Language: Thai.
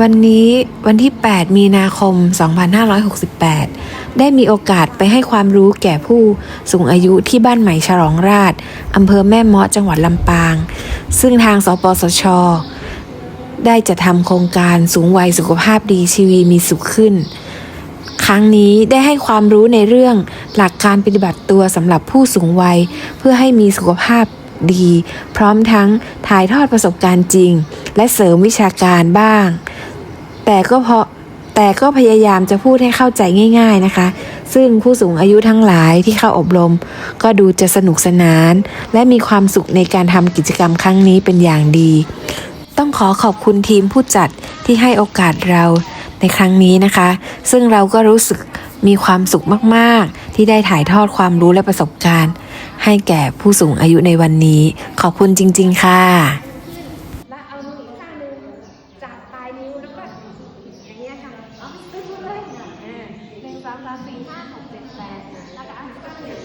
วันนี้วันที่ 8 มีนาคม 2568 ได้มีโอกาสไปให้ความรู้แก่ผู้สูงอายุที่บ้านใหม่ฉลองราษฎร์อำเภอแม่เมาะจังหวัดลำปาง ซึ่งทางสปสช.ได้จัดทำโครงการสูงวัยสุขภาพดีชีวีมีสุขขึ้น ครั้งนี้ได้ให้ความรู้ในเรื่องหลักการปฏิบัติตัวสำหรับผู้สูงวัยเพื่อให้มีสุขภาพดีพร้อมทั้งถ่ายทอดประสบการณ์จริงและเสริมวิชาการบ้างแต่ก็พยายามจะพูดให้เข้าใจง่ายๆนะคะซึ่งผู้สูงอายุทั้งหลายที่เข้าอบรมก็ดูจะสนุกสนานและมีความสุขในการทำกิจกรรมครั้งนี้เป็นอย่างดีต้องขอขอบคุณทีมผู้จัดที่ให้โอกาสเราในครั้งนี้นะคะซึ่งเราก็รู้สึกมีความสุขมากๆที่ได้ถ่ายทอดความรู้และประสบการณ์ให้แก่ผู้สูงอายุในวันนี้ขอบคุณจริงๆค่ะแล้วเอามืออีกข้างนึงจับปลายนิ้วแล้วก็อย่างเงี้ยค่ะเอาไปพูดเลย1 2 3 4 5 6 7 8แล้วก็เอาข้างหนึ่ง